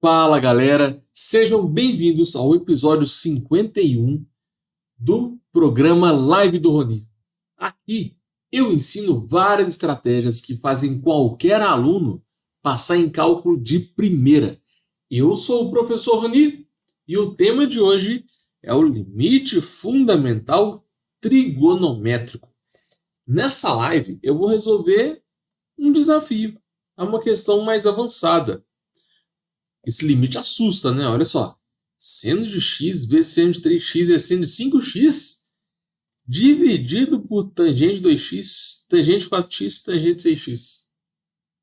Fala galera, sejam bem-vindos ao episódio 51 do programa Live do Roni. Aqui eu ensino várias estratégias que fazem qualquer aluno passar em cálculo de primeira. Eu sou o professor Roni e o tema de hoje é o limite fundamental trigonométrico. Nessa live eu vou resolver um desafio, uma questão mais avançada. Esse limite assusta, né? Olha só. Seno de x vezes seno de 3x é seno de 5x dividido por tangente de 2x, tangente de 4x, tangente de 6x.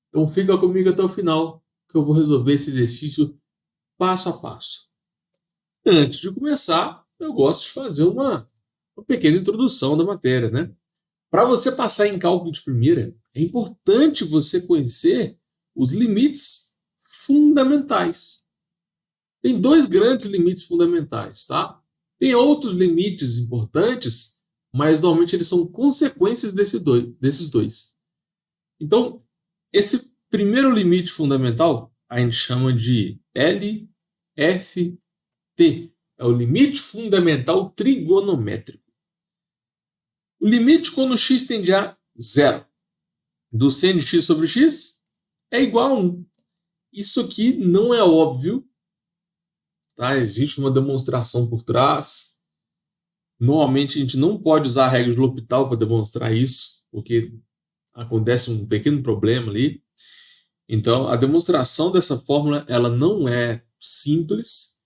Então fica comigo até o final que eu vou resolver esse exercício passo a passo. Antes de começar, eu gosto de fazer uma pequena introdução da matéria, né? Para você passar em cálculo de primeira, é importante você conhecer os limites fundamentais. Tem dois grandes limites fundamentais, tá? Tem outros limites importantes, mas normalmente eles são consequências desses dois. Então, esse primeiro limite fundamental a gente chama de LFT. É o limite fundamental trigonométrico. O limite quando x tende a zero do seno de x sobre x é igual a 1. Isso aqui não é óbvio, tá? Existe uma demonstração por trás. Normalmente a gente não pode usar a regra de L'Hopital para demonstrar isso, porque acontece um pequeno problema ali. Então, a demonstração dessa fórmula ela não é simples.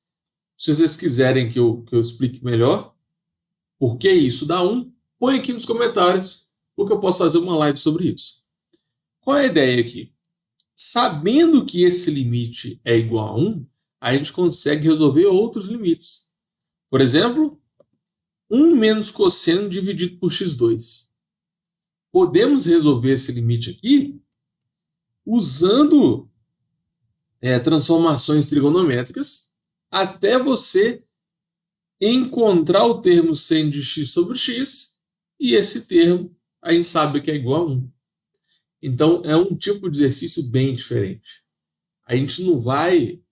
Se vocês quiserem que eu explique melhor por que isso dá 1, põe aqui nos comentários, porque eu posso fazer uma live sobre isso. Qual é a ideia aqui? Sabendo que esse limite é igual a 1, a gente consegue resolver outros limites. Por exemplo, 1 menos cosseno dividido por x2. Podemos resolver esse limite aqui usando transformações trigonométricas até você encontrar o termo seno de x sobre x, e esse termo a gente sabe que é igual a 1. Então, é um tipo de exercício bem diferente. A gente não vai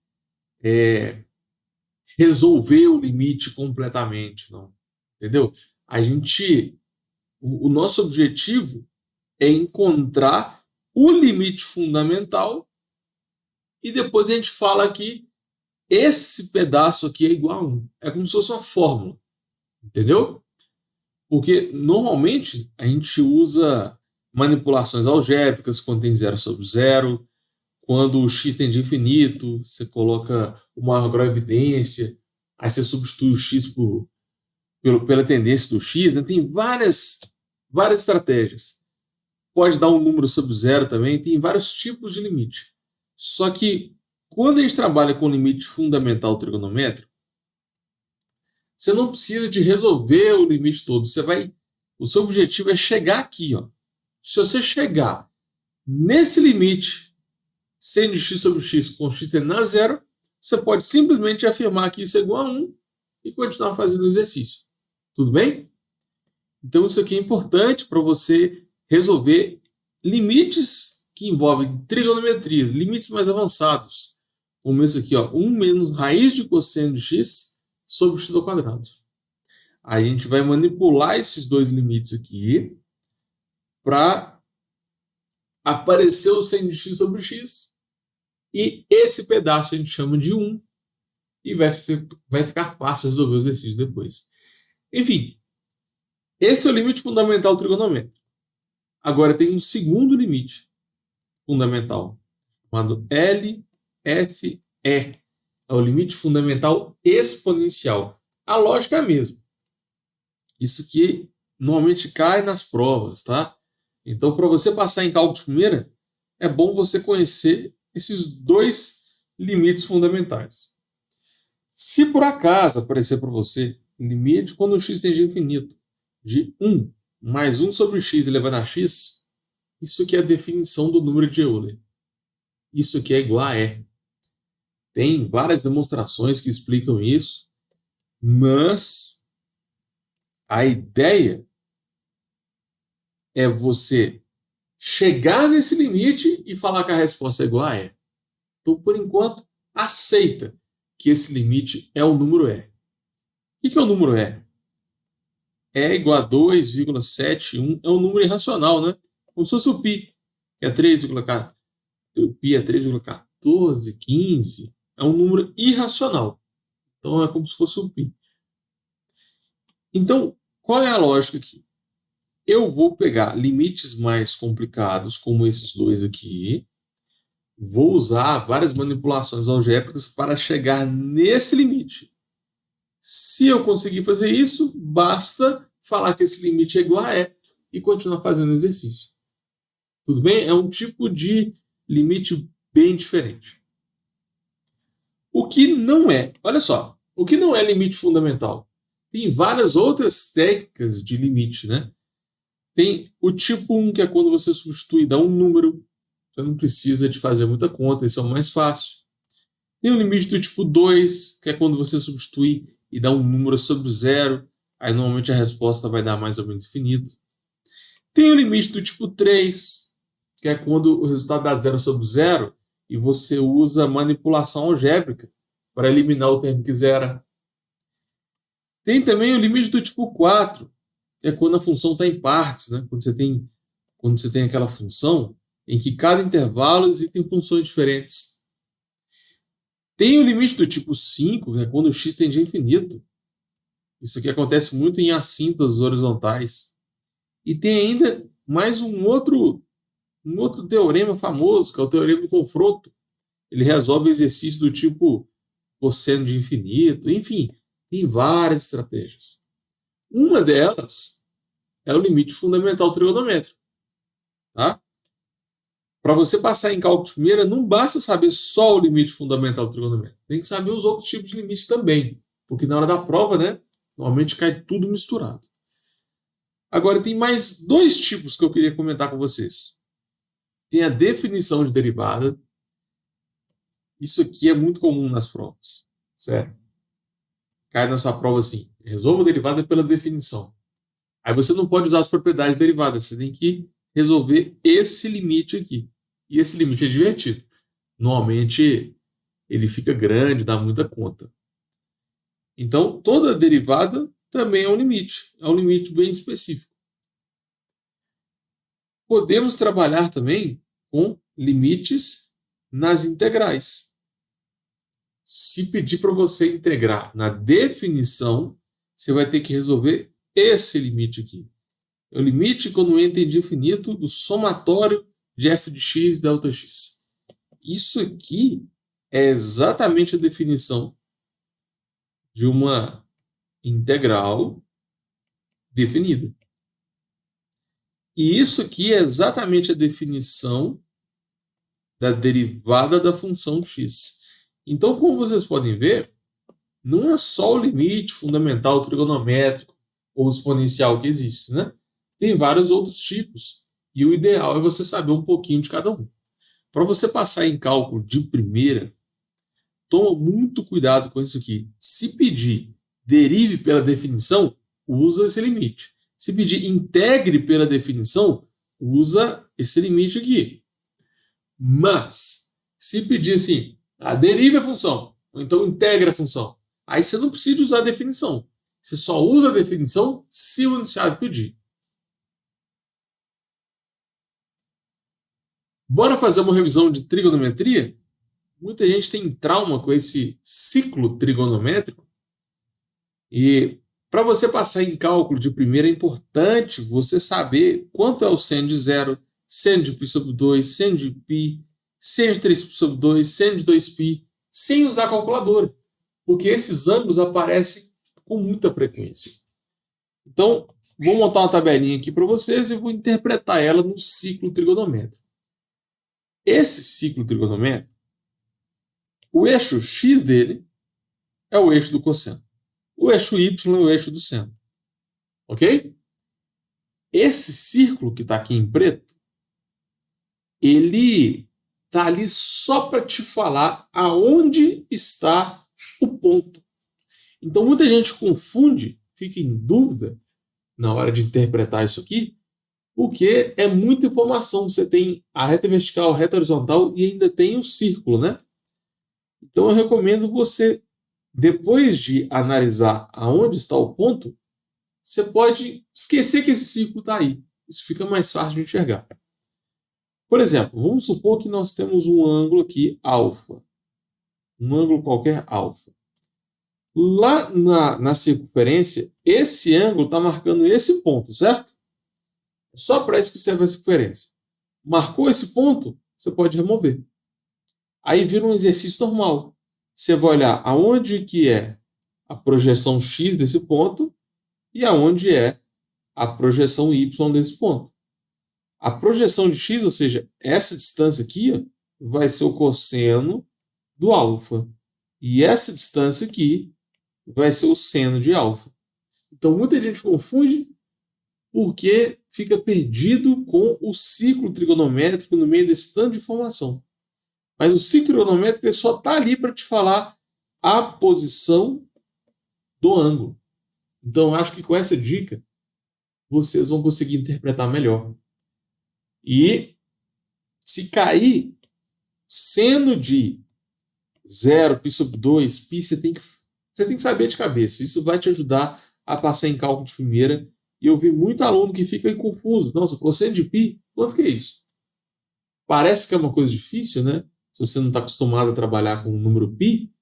resolver o limite completamente, não. Entendeu? O nosso objetivo é encontrar o limite fundamental e depois a gente fala que esse pedaço aqui é igual a 1. É como se fosse uma fórmula. Entendeu? Porque normalmente a gente usa manipulações algébricas quando tem 0 sobre 0, quando o x tende a infinito, você coloca o maior grau de evidência, aí você substitui o x pela tendência do x, né? Tem várias estratégias. Pode dar um número sobre 0 também, tem vários tipos de limite. Só que quando a gente trabalha com limite fundamental trigonométrico, você não precisa de resolver o limite todo. O seu objetivo é chegar aqui, ó. Se você chegar nesse limite, seno de x sobre x com x tendendo a zero, você pode simplesmente afirmar que isso é igual a 1 e continuar fazendo o exercício. Tudo bem? Então isso aqui é importante para você resolver limites que envolvem trigonometria, limites mais avançados. Como esse aqui, ó, 1 menos raiz de cosseno de x sobre x ao quadrado. A gente vai manipular esses dois limites aqui para aparecer o seno de x sobre x, e esse pedaço a gente chama de 1, e vai ficar fácil resolver o exercício depois. Enfim, esse é o limite fundamental trigonométrico. Agora tem um segundo limite fundamental, chamado LFE. É o limite fundamental exponencial. A lógica é a mesma. Isso aqui normalmente cai nas provas, tá? Então, para você passar em cálculo de primeira, é bom você conhecer esses dois limites fundamentais. Se por acaso aparecer para você limite quando o x tende a infinito de 1 mais 1 sobre x elevado a x, isso aqui é a definição do número de Euler. Isso aqui é igual a E. Tem várias demonstrações que explicam isso, mas a ideia é você chegar nesse limite e falar que a resposta é igual a E. Então, por enquanto, aceita que esse limite é o número E. O que é o número E? E igual a 2,71 é um número irracional, né? Como se fosse o π, que é 3,14, o π é 3,14, 15, é um número irracional. Então é como se fosse o π. Então, qual é a lógica aqui? Eu vou pegar limites mais complicados, como esses dois aqui, vou usar várias manipulações algébricas para chegar nesse limite. Se eu conseguir fazer isso, basta falar que esse limite é igual a E e continuar fazendo o exercício. Tudo bem? É um tipo de limite bem diferente. O que não é, olha só, o que não é limite fundamental? Tem várias outras técnicas de limite, né? Tem o tipo 1, que é quando você substitui e dá um número. Você não precisa de fazer muita conta, esse é o mais fácil. Tem o limite do tipo 2, que é quando você substitui e dá um número sobre zero. Aí normalmente a resposta vai dar mais ou menos infinito. Tem o limite do tipo 3, que é quando o resultado dá zero sobre zero e você usa manipulação algébrica para eliminar o termo que zera. Tem também o limite do tipo 4, que é quando a função está em partes, né? Quando você tem aquela função em que cada intervalo existem funções diferentes. Tem o limite do tipo 5, que é quando o x tende a infinito. Isso aqui acontece muito em assíntotas horizontais. E tem ainda mais um outro teorema famoso, que é o teorema do confronto. Ele resolve exercícios do tipo cosseno de infinito. Enfim, tem várias estratégias. Uma delas é o limite fundamental trigonométrico. Tá? Para você passar em cálculo de primeira, não basta saber só o limite fundamental trigonométrico. Tem que saber os outros tipos de limites também. Porque na hora da prova, né, normalmente cai tudo misturado. Agora, tem mais dois tipos que eu queria comentar com vocês. Tem a definição de derivada. Isso aqui é muito comum nas provas. Sério. Cai na sua prova assim. Resolva a derivada pela definição. Aí você não pode usar as propriedades derivadas. Você tem que resolver esse limite aqui. E esse limite é divertido. Normalmente ele fica grande, dá muita conta. Então, toda derivada também é um limite. É um limite bem específico. Podemos trabalhar também com limites nas integrais. Se pedir para você integrar na definição, você vai ter que resolver esse limite aqui. É o limite quando entra em infinito do somatório de f de x e delta x. Isso aqui é exatamente a definição de uma integral definida. E isso aqui é exatamente a definição da derivada da função x. Então, como vocês podem ver, não é só o limite fundamental trigonométrico ou exponencial que existe, né? Tem vários outros tipos. E o ideal é você saber um pouquinho de cada um. Para você passar em cálculo de primeira, toma muito cuidado com isso aqui. Se pedir derive pela definição, usa esse limite. Se pedir integre pela definição, usa esse limite aqui. Mas, se pedir assim, derive a função, ou então integre a função, aí você não precisa usar a definição. Você só usa a definição se o enunciado pedir. Bora fazer uma revisão de trigonometria? Muita gente tem trauma com esse ciclo trigonométrico. E para você passar em cálculo de primeira é importante você saber quanto é o seno de zero, seno de π sobre 2, seno de π, seno de 3π sobre 2, seno de 2π, sem usar a calculadora. Porque esses ângulos aparecem com muita frequência. Então, vou montar uma tabelinha aqui para vocês e vou interpretar ela no ciclo trigonométrico. Esse ciclo trigonométrico, o eixo x dele é o eixo do cosseno. O eixo y é o eixo do seno. Ok? Esse círculo que está aqui em preto, ele está ali só para te falar aonde está o ponto. Então muita gente confunde, fica em dúvida na hora de interpretar isso aqui, porque é muita informação. Você tem a reta vertical, a reta horizontal e ainda tem o círculo, né? Então eu recomendo você, depois de analisar aonde está o ponto, você pode esquecer que esse círculo está aí. Isso fica mais fácil de enxergar. Por exemplo, vamos supor que nós temos um ângulo aqui, alfa. Um ângulo qualquer, alfa. Lá na circunferência, esse ângulo está marcando esse ponto, certo? É só para isso que serve a circunferência. Marcou esse ponto, você pode remover. Aí vira um exercício normal. Você vai olhar aonde que é a projeção x desse ponto e aonde é a projeção y desse ponto. A projeção de x, ou seja, essa distância aqui, ó, vai ser o cosseno do alfa. E essa distância aqui vai ser o seno de alfa. Então muita gente confunde porque fica perdido com o ciclo trigonométrico no meio desse tanto de informação. Mas o ciclo trigonométrico ele só está ali para te falar a posição do ângulo. Então acho que com essa dica vocês vão conseguir interpretar melhor. E se cair seno de 0, π sobre 2, π, você tem que saber de cabeça. Isso vai te ajudar a passar em cálculo de primeira. E eu vi muito aluno que fica confuso. Nossa, cosseno de π, quanto que é isso? Parece que é uma coisa difícil, né? Se você não está acostumado a trabalhar com o número π,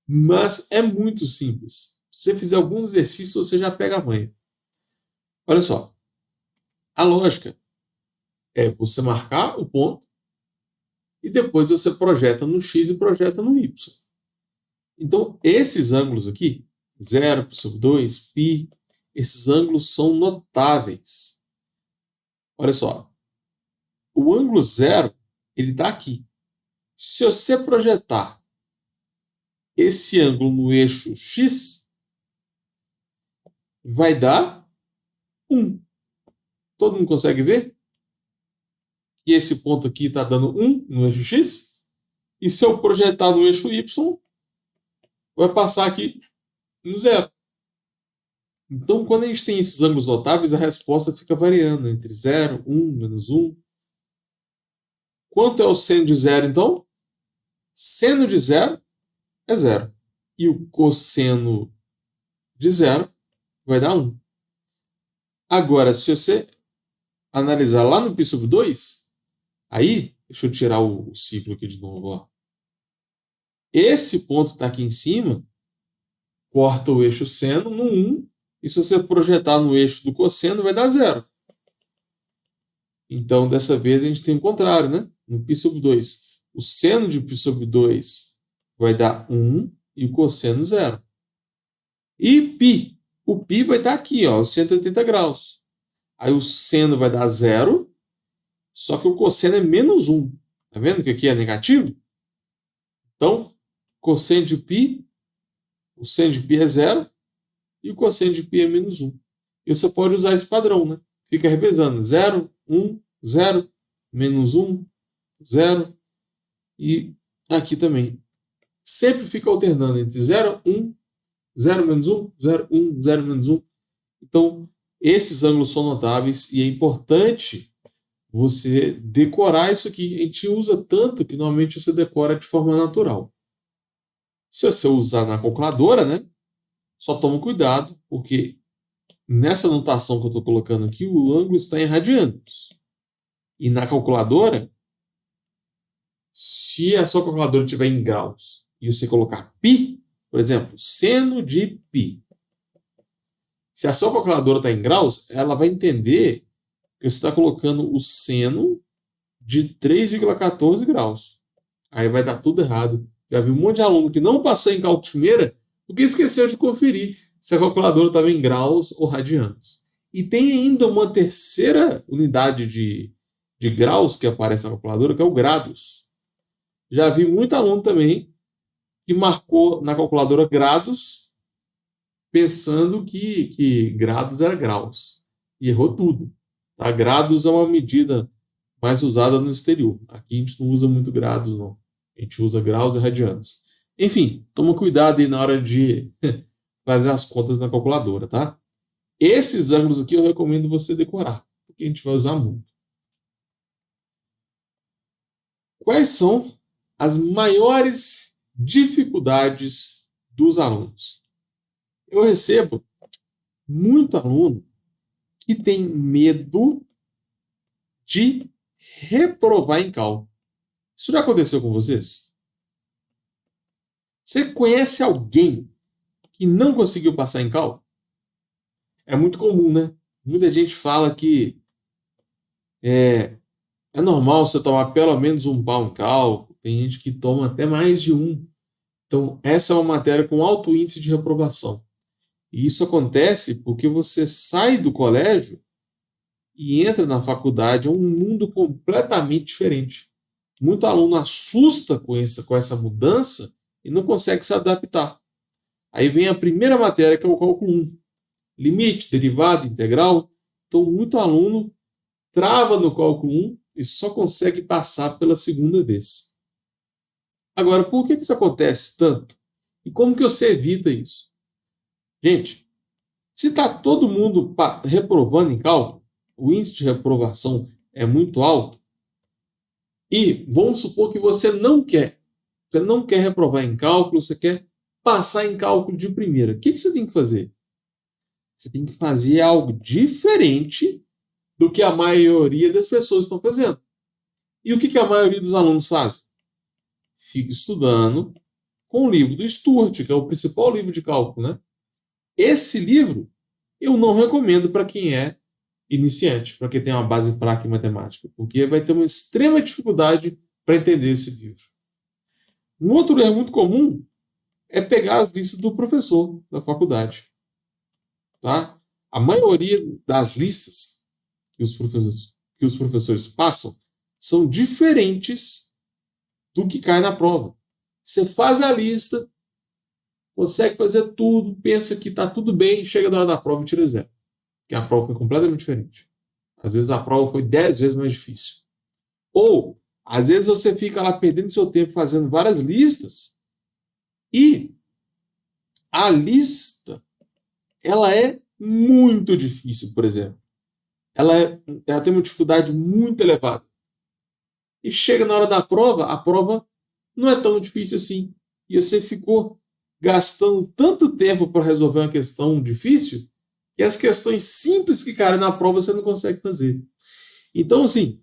mas é muito simples. Se você fizer alguns exercícios, você já pega a manha. Olha só. A lógica é você marcar o ponto e depois você projeta no x e projeta no y. Então, esses ângulos aqui, 0, π sobre 2, π, esses ângulos são notáveis. Olha só. O ângulo 0, ele está aqui. Se você projetar esse ângulo no eixo x, vai dar 1. Todo mundo consegue ver? Que esse ponto aqui está dando 1 no eixo x. E se eu projetar no eixo y, vai passar aqui no 0. Então, quando a gente tem esses ângulos notáveis, a resposta fica variando entre 0, 1, menos 1. Quanto é o seno de 0, então? Seno de 0 é 0. E o cosseno de 0 vai dar 1. Agora, se você analisar lá no π sobre 2, aí, deixa eu tirar o ciclo aqui de novo. Ó. Esse ponto que está aqui em cima corta o eixo seno no 1. E se você projetar no eixo do cosseno, vai dar 0. Então, dessa vez, a gente tem o contrário, né? No π sobre 2. O seno de π sobre 2 vai dar 1 e o cosseno 0. E π. O π vai estar aqui, ó, 180 graus. Aí o seno vai dar 0, só que o cosseno é menos 1. Tá vendo que aqui é negativo? Então, cosseno de π, o seno de π é 0 e o cosseno de π é menos 1. E você pode usar esse padrão, né? Fica revezando 0, 1, 0, menos 1, 0 e aqui também. Sempre fica alternando entre 0, 1, 0, menos 1, 0, 1, 0, menos 1. Então, esses ângulos são notáveis e é importante você decorar isso aqui. A gente usa tanto que normalmente você decora de forma natural. Se você usar na calculadora, né? Só toma cuidado, porque nessa notação que eu estou colocando aqui, o ângulo está em radianos. E na calculadora, se a sua calculadora estiver em graus e você colocar π, por exemplo, seno de π. Se a sua calculadora está em graus, ela vai entender que você está colocando o seno de 3,14 graus. Aí vai dar tudo errado. Já vi um monte de aluno que não passou em cálculo de primeira porque esqueceu de conferir se a calculadora estava em graus ou radianos. E tem ainda uma terceira unidade de graus que aparece na calculadora, que é o grados. Já vi muito aluno também que marcou na calculadora grados pensando que grados era graus. E errou tudo. Tá? Grados é uma medida mais usada no exterior. Aqui a gente não usa muito grados, não. A gente usa graus e radianos. Enfim, toma cuidado aí na hora de fazer as contas na calculadora, tá? Esses ângulos aqui eu recomendo você decorar, porque a gente vai usar muito. Quais são as maiores dificuldades dos alunos. Eu recebo muito aluno que tem medo de reprovar em cálculo. Isso já aconteceu com vocês? Você conhece alguém que não conseguiu passar em cálculo? É muito comum, né? Muita gente fala que é normal você tomar pelo menos um pau em cálculo. Tem gente que toma até mais de um. Então, essa é uma matéria com alto índice de reprovação. E isso acontece porque você sai do colégio e entra na faculdade, é um mundo completamente diferente. Muito aluno assusta com essa mudança e não consegue se adaptar. Aí vem a primeira matéria, que é o cálculo 1. Limite, derivada, integral. Então, muito aluno trava no cálculo 1 e só consegue passar pela segunda vez. Agora, por que isso acontece tanto? E como que você evita isso? Gente, se está todo mundo reprovando em cálculo, o índice de reprovação é muito alto, e vamos supor que você não quer reprovar em cálculo, você quer passar em cálculo de primeira. O que você tem que fazer? Você tem que fazer algo diferente do que a maioria das pessoas estão fazendo. E o que a maioria dos alunos faz? Fica estudando com o livro do Stuart, que é o principal livro de cálculo, né? Esse livro eu não recomendo para quem é iniciante, para quem tem uma base fraca em matemática, porque vai ter uma extrema dificuldade para entender esse livro. Um outro erro muito comum é pegar as listas do professor da faculdade. Tá? A maioria das listas que os professores passam são diferentes do que cai na prova. Você faz a lista, consegue fazer tudo, pensa que está tudo bem, chega na hora da prova e tira 0. Porque a prova foi completamente diferente. Às vezes a prova foi 10 vezes mais difícil. Ou, às vezes você fica lá perdendo seu tempo fazendo várias listas e a lista, ela é muito difícil, por exemplo. Ela tem uma dificuldade muito elevada. E chega na hora da prova, a prova não é tão difícil assim. E você ficou gastando tanto tempo para resolver uma questão difícil que as questões simples que caem na prova você não consegue fazer. Então, assim,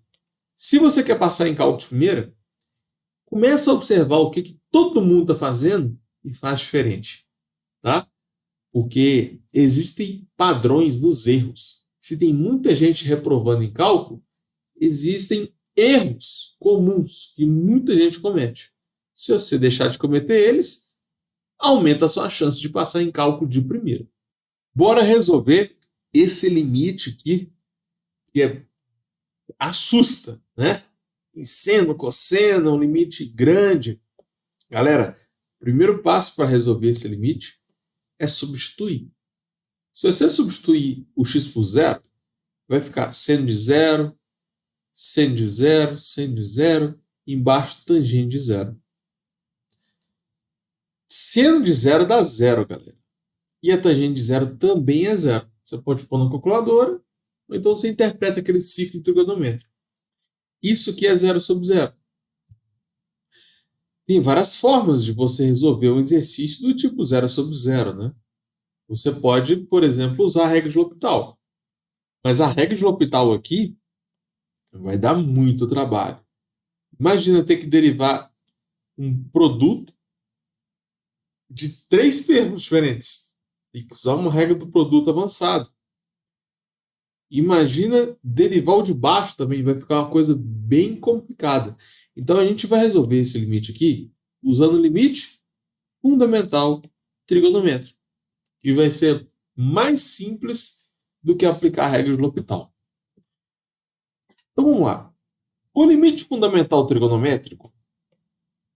se você quer passar em cálculo de primeira, começa a observar o que todo mundo está fazendo e faz diferente, tá? Porque existem padrões nos erros. Se tem muita gente reprovando em cálculo, existem erros comuns que muita gente comete. Se você deixar de cometer eles, aumenta a sua chance de passar em cálculo de primeira. Bora resolver esse limite aqui, que assusta, né? Em seno, cosseno, um limite grande. Galera, o primeiro passo para resolver esse limite é substituir. Se você substituir o x por zero, vai ficar seno de zero, seno de zero, seno de zero, embaixo tangente de zero. Seno de zero dá zero, galera. E a tangente de zero também é zero. Você pode pôr na calculadora, ou então você interpreta aquele ciclo trigonométrico. Isso aqui é zero sobre zero. Tem várias formas de você resolver um exercício do tipo zero sobre zero, né? Você pode, por exemplo, usar a regra de L'Hopital. Mas a regra de L'Hopital aqui vai dar muito trabalho. Imagina ter que derivar um produto de 3 termos diferentes. Tem que usar uma regra do produto avançado. Imagina derivar o de baixo também, vai ficar uma coisa bem complicada. Então a gente vai resolver esse limite aqui usando o limite fundamental trigonométrico, que vai ser mais simples do que aplicar a regra de L'Hopital. Então vamos lá. O limite fundamental trigonométrico,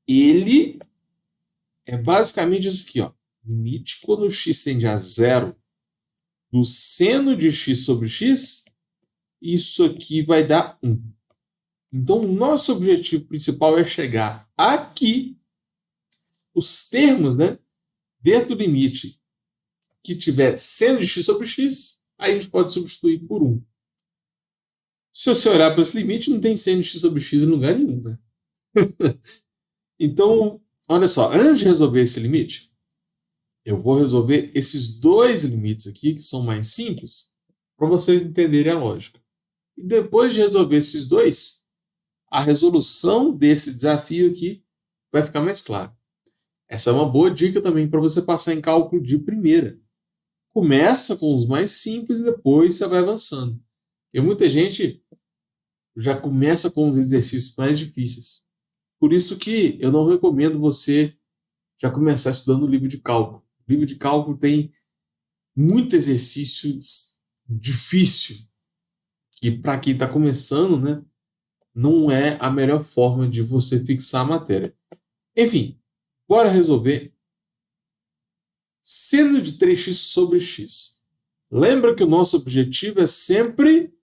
ele é basicamente isso aqui, ó. Limite quando o x tende a zero do seno de x sobre x, isso aqui vai dar 1. Então, o nosso objetivo principal é chegar aqui, os termos, né, dentro do limite que tiver seno de x sobre x, aí a gente pode substituir por 1. Se você olhar para esse limite, não tem seno de x sobre x em lugar nenhum, né? Então, olha só, antes de resolver esse limite, eu vou resolver esses dois limites aqui, que são mais simples, para vocês entenderem a lógica. E depois de resolver esses dois, a resolução desse desafio aqui vai ficar mais clara. Essa é uma boa dica também para você passar em cálculo de primeira. Começa com os mais simples e depois você vai avançando. E muita gente já começa com os exercícios mais difíceis. Por isso que eu não recomendo você já começar estudando o livro de cálculo. O livro de cálculo tem muito exercício difícil, que para quem está começando, né, não é a melhor forma de você fixar a matéria. Enfim, bora resolver seno de 3x sobre x. Lembra que o nosso objetivo é sempre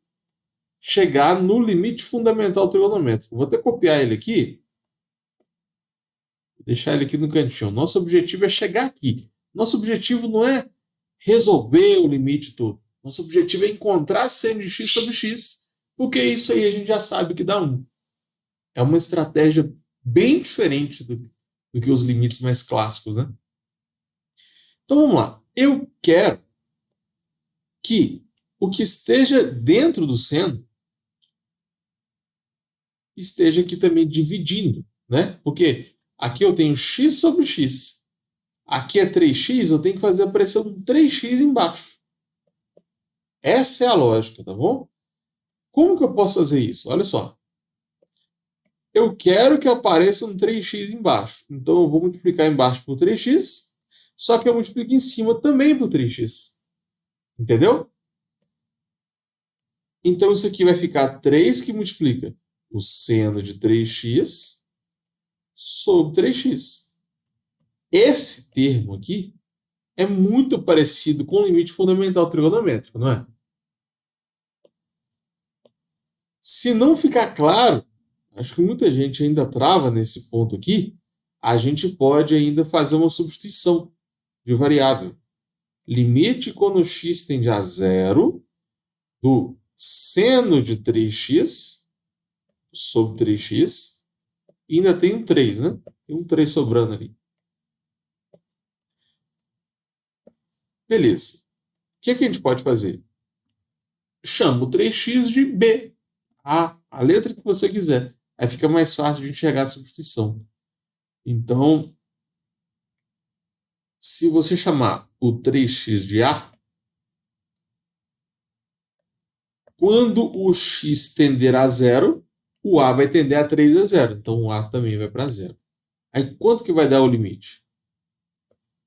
chegar no limite fundamental trigonométrico. Vou até copiar ele aqui. Vou deixar ele aqui no cantinho. Nosso objetivo é chegar aqui. Nosso objetivo não é resolver o limite todo. Nosso objetivo é encontrar seno de x sobre x, porque isso aí a gente já sabe que dá 1. É uma estratégia bem diferente do que os limites mais clássicos, né? Então vamos lá. Eu quero que o que esteja dentro do seno esteja aqui também dividindo, né? Porque aqui eu tenho x sobre x. Aqui é 3x, eu tenho que fazer aparecer um 3x embaixo. Essa é a lógica, tá bom? Como que eu posso fazer isso? Olha só. Eu quero que apareça um 3x embaixo. Então eu vou multiplicar embaixo por 3x, só que eu multiplico em cima também por 3x. Entendeu? Então isso aqui vai ficar 3 que multiplica o seno de 3x sobre 3x. Esse termo aqui é muito parecido com o limite fundamental trigonométrico, não é? Se não ficar claro, acho que muita gente ainda trava nesse ponto aqui, a gente pode ainda fazer uma substituição de variável. Limite quando x tende a zero do seno de 3x sobre 3x, e ainda tem um 3, né? Tem um 3 sobrando ali. Beleza. O que a gente pode fazer? Chama o 3x de b. A letra que você quiser. Aí fica mais fácil de enxergar a substituição. Então, se você chamar o 3x de A, quando o x tender a zero, o A vai tender a 3 a zero. Então, o A também vai para zero. Aí, quanto que vai dar o limite?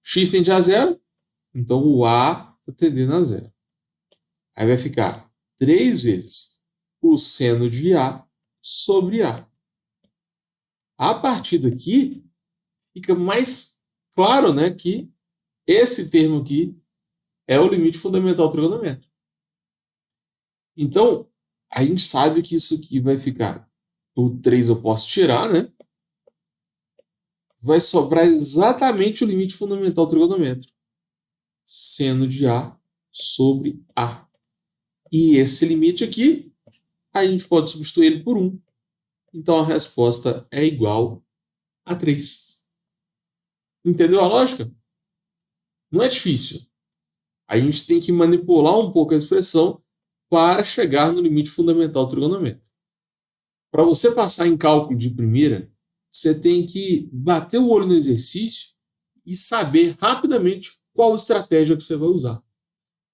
X tende a zero, então o A está tendendo a zero. Aí vai ficar 3 vezes o seno de A sobre A. A partir daqui, fica mais claro, né, que esse termo aqui é o limite fundamental trigonométrico. Então, a gente sabe que isso aqui vai ficar, o 3 eu posso tirar, né? Vai sobrar exatamente o limite fundamental trigonométrico. Seno de A sobre A. E esse limite aqui, a gente pode substituir ele por 1. Então, a resposta é igual a 3. Entendeu a lógica? Não é difícil. A gente tem que manipular um pouco a expressão para chegar no limite fundamental trigonométrico. Para você passar em cálculo de primeira, você tem que bater o olho no exercício e saber rapidamente qual estratégia que você vai usar.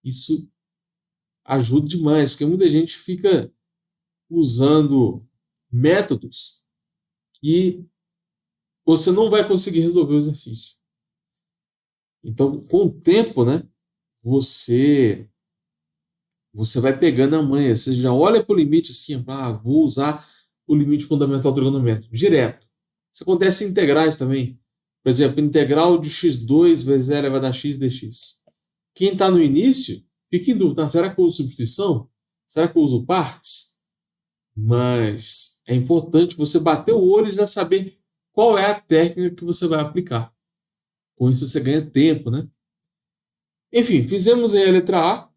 Isso ajuda demais, porque muita gente fica usando métodos que você não vai conseguir resolver o exercício. Então, com o tempo, né, você vai pegando a manha. Você já olha para o limite assim, vou usar o limite fundamental trigonométrico direto. Isso acontece em integrais também. Por exemplo, integral de x2 vezes e elevado a x dx. Quem está no início fica em dúvida. Será que eu uso substituição? Será que eu uso partes? Mas é importante você bater o olho e já saber qual é a técnica que você vai aplicar. Com isso você ganha tempo, né? Enfim, fizemos aí a letra A.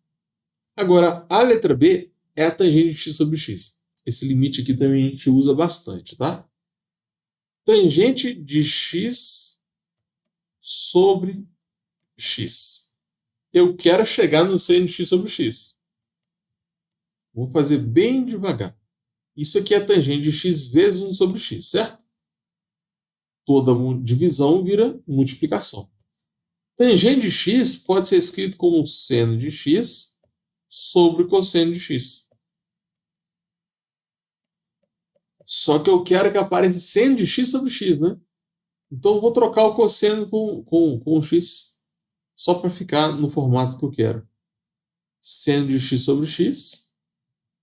Agora, a letra B é a tangente de x sobre x. Esse limite aqui também a gente usa bastante, tá? tangente de x sobre x. Eu quero chegar no seno de x sobre x. Vou fazer bem devagar. Isso aqui é a tangente de x vezes 1 sobre x, certo? Toda divisão vira multiplicação. Tangente de x pode ser escrito como seno de x sobre cosseno de x. Só que eu quero que apareça seno de x sobre x, né? Então eu vou trocar o cosseno com o x só para ficar no formato que eu quero. Seno de x sobre x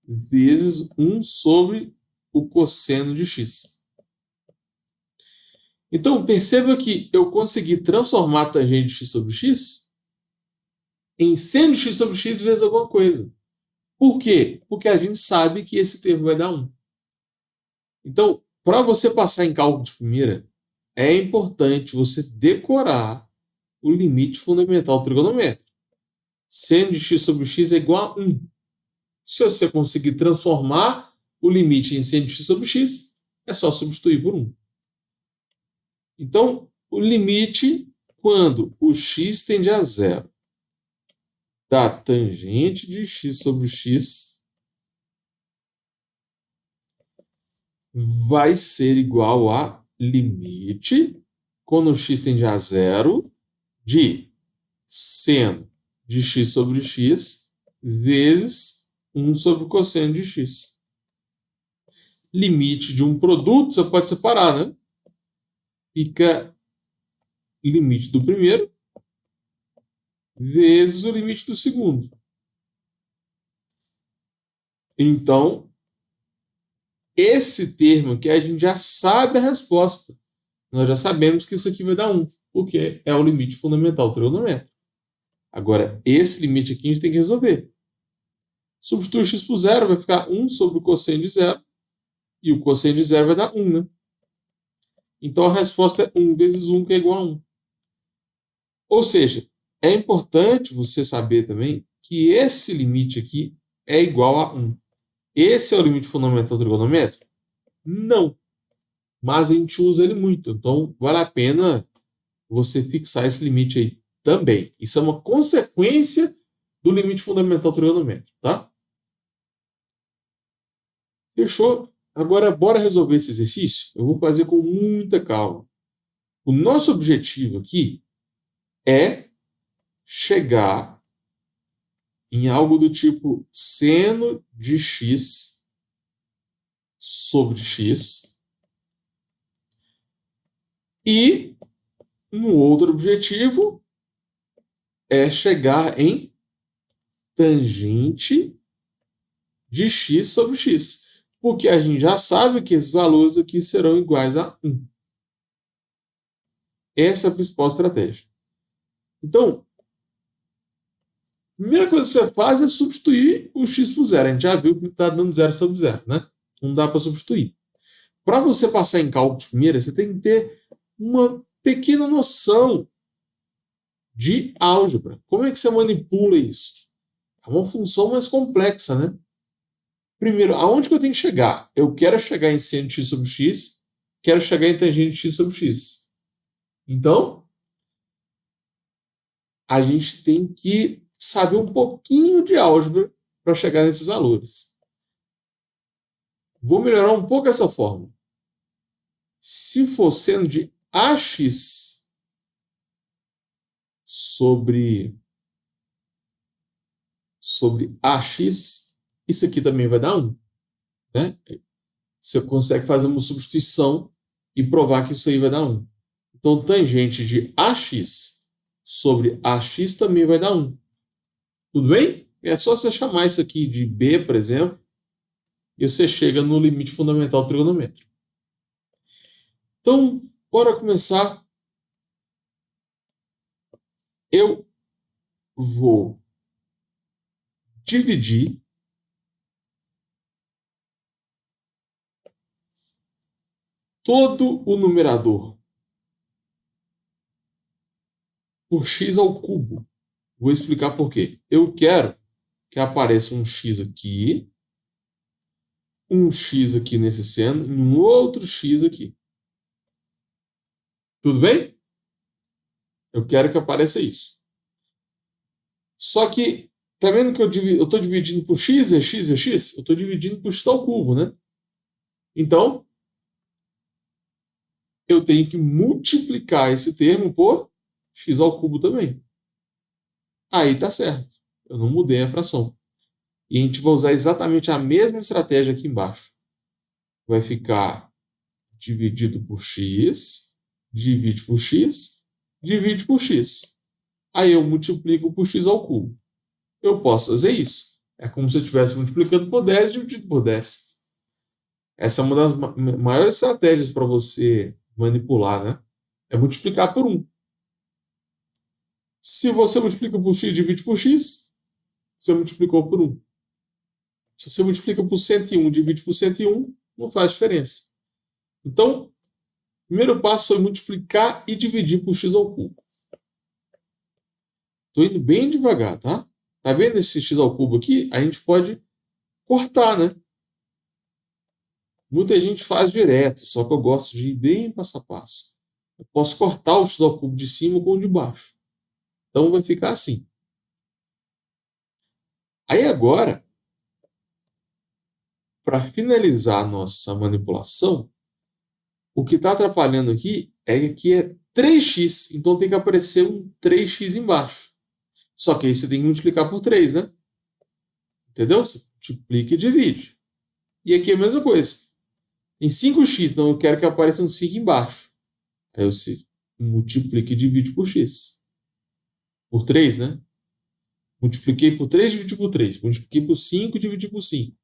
vezes 1 sobre o cosseno de x. Então, perceba que eu consegui transformar a tangente de x sobre x em seno de x sobre x vezes alguma coisa. Por quê? Porque a gente sabe que esse termo vai dar 1. Então, para você passar em cálculo de primeira, é importante você decorar o limite fundamental trigonométrico. Seno de x sobre x é igual a 1. Se você conseguir transformar o limite em seno de x sobre x, é só substituir por 1. Então, o limite, quando o x tende a zero, da tangente de x sobre x vai ser igual a limite, quando o x tende a zero, de seno de x sobre x vezes 1 sobre o cosseno de x. Limite de um produto, você pode separar, né? Fica limite do primeiro vezes o limite do segundo. Então, esse termo aqui, a gente já sabe a resposta. Nós já sabemos que isso aqui vai dar 1, porque é o limite fundamental trigonométrico. Agora, esse limite aqui a gente tem que resolver. Substitui x por zero, vai ficar 1 sobre o cosseno de zero. E o cosseno de zero vai dar 1, né? Então, a resposta é 1 vezes 1, que é igual a 1. Ou seja, é importante você saber também que esse limite aqui é igual a 1. Esse é o limite fundamental trigonométrico? Não. Mas a gente usa ele muito. Então, vale a pena você fixar esse limite aí também. Isso é uma consequência do limite fundamental trigonométrico, tá? Fechou? Agora, bora resolver esse exercício? Eu vou fazer com muita calma. O nosso objetivo aqui é chegar em algo do tipo seno de x sobre x e um outro objetivo é chegar em tangente de x sobre x, porque a gente já sabe que esses valores aqui serão iguais a 1. Essa é a principal estratégia. Então, a primeira coisa que você faz é substituir o x por zero. A gente já viu que está dando 0 sobre 0, né? Não dá para substituir. Para você passar em cálculo de primeira, você tem que ter uma pequena noção de álgebra. Como é que você manipula isso? É uma função mais complexa, né? Primeiro, aonde que eu tenho que chegar? Eu quero chegar em seno de x sobre x, quero chegar em tangente de x sobre x. Então, a gente tem que saber um pouquinho de álgebra para chegar nesses valores. Vou melhorar um pouco essa fórmula. Se for seno de ax sobre ax, isso aqui também vai dar 1. Né? Você consegue fazer uma substituição e provar que isso aí vai dar 1. Então, tangente de ax sobre ax também vai dar 1. Tudo bem? É só você chamar isso aqui de b, por exemplo, e você chega no limite fundamental trigonométrico. Então, bora começar. Eu vou dividir todo o numerador por x ao cubo. Vou explicar por quê. Eu quero que apareça um x aqui nesse seno e um outro x aqui. Tudo bem? Eu quero que apareça isso. Só que, tá vendo que eu estou dividindo por x é x é x? Eu estou dividindo por x ao cubo, né? Então, eu tenho que multiplicar esse termo por x ao cubo também. Aí tá certo. Eu não mudei a fração. E a gente vai usar exatamente a mesma estratégia aqui embaixo. Vai ficar dividido por x, divide por x, divide por x. Aí eu multiplico por x ao cubo. Eu posso fazer isso. É como se eu estivesse multiplicando por 10 dividido por 10. Essa é uma das maiores estratégias para você manipular, né? É multiplicar por 1. Se você multiplica por x e divide por x, você multiplicou por 1. Se você multiplica por 101 e divide por 101, não faz diferença. Então, o primeiro passo foi multiplicar e dividir por x ao cubo. Estou indo bem devagar, tá? Tá vendo esse x ao cubo aqui? A gente pode cortar, né? Muita gente faz direto, só que eu gosto de ir bem passo a passo. Eu posso cortar o x ao cubo de cima com o de baixo. Então vai ficar assim. Aí agora, para finalizar a nossa manipulação, o que está atrapalhando aqui é que é 3x, então tem que aparecer um 3x embaixo. Só que aí você tem que multiplicar por 3, né? Entendeu? Você multiplica e divide. E aqui é a mesma coisa. Em 5x, então eu quero que apareça um 5 embaixo. Aí você multiplica e divide por x. Por 3, né? Multipliquei por 3, dividi por 3. Multipliquei por 5, dividi por 5.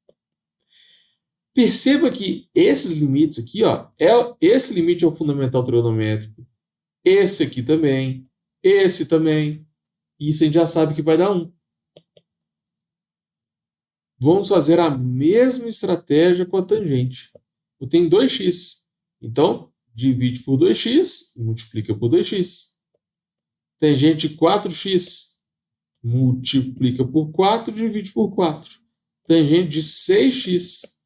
Perceba que esses limites aqui, ó, esse limite é o fundamental trigonométrico. Esse aqui também. Esse também. Isso a gente já sabe que vai dar 1. Vamos fazer a mesma estratégia com a tangente. Eu tenho 2x. Então, divide por 2x e multiplica por 2x. Tangente 4x. Multiplica por 4 e divide por 4. Tangente de 6x.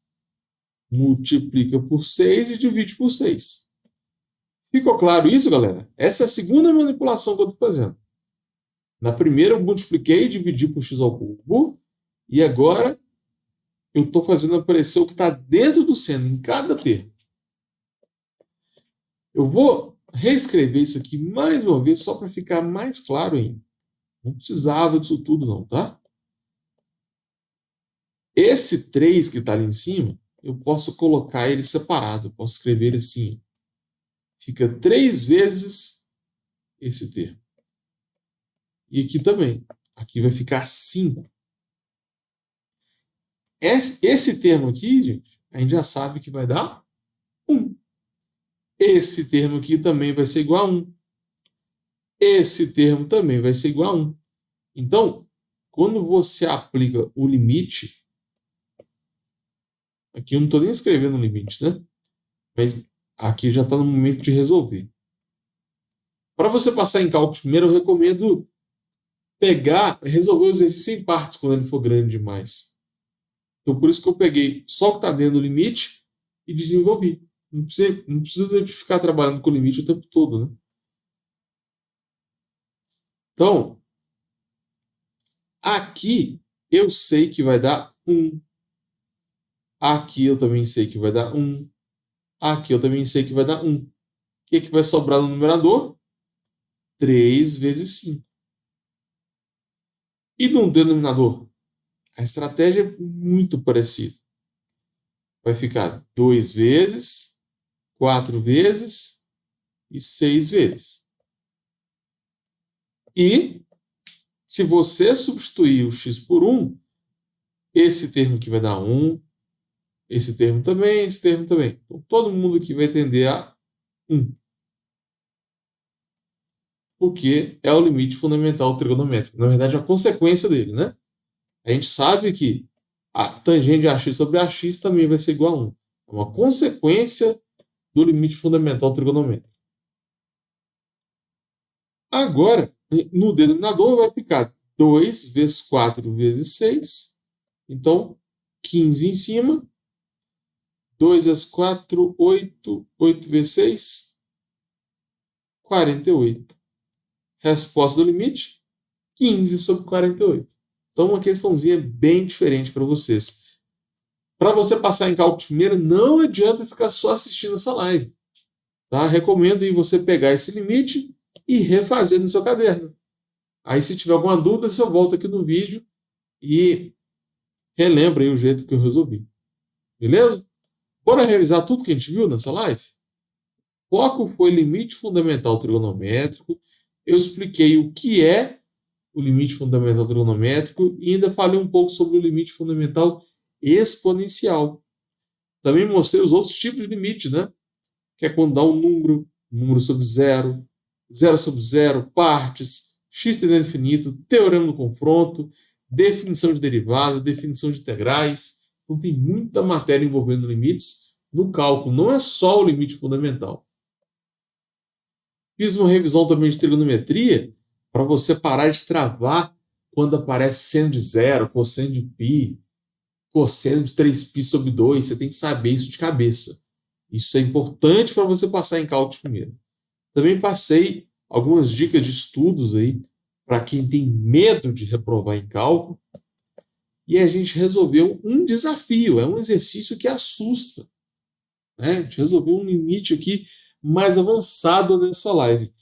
Multiplica por 6 e divide por 6. Ficou claro isso, galera? Essa é a segunda manipulação que eu estou fazendo. Na primeira eu multipliquei e dividi por x ao cubo. E agora eu estou fazendo aparecer o que está dentro do seno, em cada termo. Eu vou reescrever isso aqui mais uma vez, só para ficar mais claro ainda. Não precisava disso tudo não, tá? Esse 3 que está ali em cima, eu posso colocar ele separado. Eu posso escrever ele assim. Fica 3 vezes esse termo. E aqui também. Aqui vai ficar 5. Esse termo aqui, gente, a gente já sabe que vai dar 1. Esse termo aqui também vai ser igual a 1. Esse termo também vai ser igual a 1. Então, quando você aplica o limite, aqui eu não estou nem escrevendo o limite, né? Mas aqui já está no momento de resolver. Para você passar em cálculo primeiro, eu recomendo resolver o exercício em partes quando ele for grande demais. Então, por isso que eu peguei só o que está dentro do limite e desenvolvi. Não precisa de ficar trabalhando com o limite o tempo todo, né? Então, aqui eu sei que vai dar 1. Aqui eu também sei que vai dar 1. Aqui eu também sei que vai dar 1. O que vai sobrar no numerador? 3 vezes 5. E no denominador? A estratégia é muito parecida. Vai ficar 2 vezes, 4 vezes e 6 vezes. E se você substituir o x por 1, esse termo aqui vai dar 1, esse termo também, esse termo também. Então, todo mundo aqui vai tender a 1. Porque é o limite fundamental trigonométrico. Na verdade, é a consequência dele, né? A gente sabe que a tangente de AX sobre AX também vai ser igual a 1. É uma consequência do limite fundamental trigonométrico. Agora, no denominador vai ficar 2 vezes 4 vezes 6. Então, 15 em cima. 2 vezes 4, 8. 8 vezes 6. 48. Resposta do limite, 15 sobre 48. Então, uma questãozinha bem diferente para vocês. Para você passar em cálculo de primeira, não adianta ficar só assistindo essa live. Tá? Recomendo aí você pegar esse limite e refazer no seu caderno. Aí, se tiver alguma dúvida, você volta aqui no vídeo e relembra aí o jeito que eu resolvi. Beleza? Bora revisar tudo que a gente viu nessa live? O foco foi limite fundamental trigonométrico. Eu expliquei o que é o limite fundamental trigonométrico e ainda falei um pouco sobre o limite fundamental exponencial. Também mostrei os outros tipos de limite, né? Que é quando dá um número sobre zero, zero sobre zero, partes, x tendendo a infinito, teorema do confronto, definição de derivada, definição de integrais. Então tem muita matéria envolvendo limites no cálculo, não é só o limite fundamental. Fiz uma revisão também de trigonometria para você parar de travar quando aparece seno de zero, cosseno de π, cosseno de 3π sobre 2. Você tem que saber isso de cabeça. Isso é importante para você passar em cálculo de primeira. Também passei algumas dicas de estudos aí para quem tem medo de reprovar em cálculo. E a gente resolveu um desafio, é um exercício que assusta. Né? A gente resolveu um limite aqui mais avançado nessa live.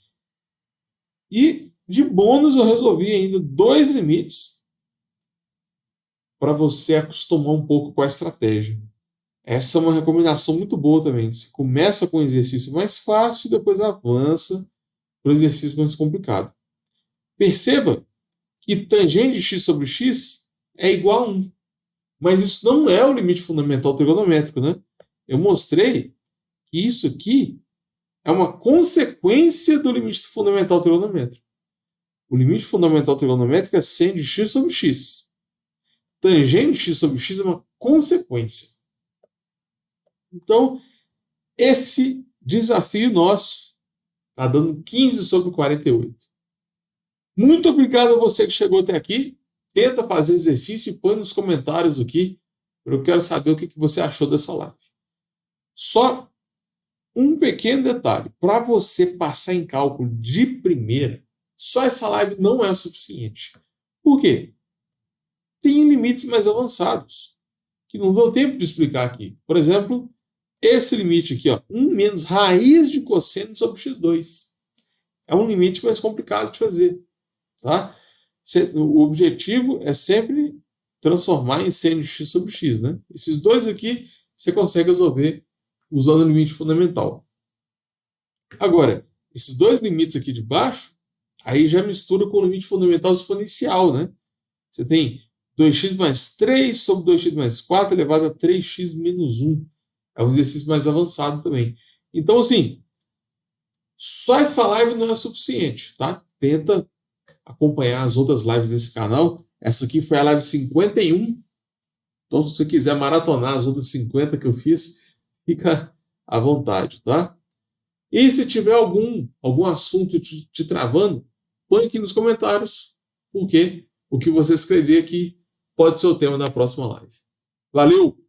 E de bônus eu resolvi ainda 2 limites para você acostumar um pouco com a estratégia. Essa é uma recomendação muito boa também. Você começa com um exercício mais fácil e depois avança para o exercício mais complicado. Perceba que tangente de x sobre x é igual a 1. Mas isso não é o limite fundamental trigonométrico, né? Eu mostrei que isso aqui é uma consequência do limite fundamental trigonométrico. O limite fundamental trigonométrico é seno de x sobre x. Tangente de x sobre x é uma consequência. Então, esse desafio nosso está dando 15 sobre 48. Muito obrigado a você que chegou até aqui. Tenta fazer exercício e põe nos comentários aqui. Eu quero saber o que você achou dessa live. Só um pequeno detalhe. Para você passar em cálculo de primeira, só essa live não é o suficiente. Por quê? Tem limites mais avançados que não deu tempo de explicar aqui. Por exemplo, esse limite aqui, ó, 1 menos raiz de cosseno sobre x2. É um limite mais complicado de fazer. Tá? O objetivo é sempre transformar em seno de x sobre x. Né? Esses dois aqui você consegue resolver usando o limite fundamental. Agora, esses dois limites aqui de baixo, aí já mistura com o limite fundamental exponencial. Né? Você tem 2x mais 3 sobre 2x mais 4 elevado a 3x menos 1. É um exercício mais avançado também. Então, assim, só essa live não é suficiente, tá? Tenta acompanhar as outras lives desse canal. Essa aqui foi a live 51. Então, se você quiser maratonar as outras 50 que eu fiz, fica à vontade, tá? E se tiver algum assunto te travando, põe aqui nos comentários, porque o que você escrever aqui pode ser o tema da próxima live. Valeu!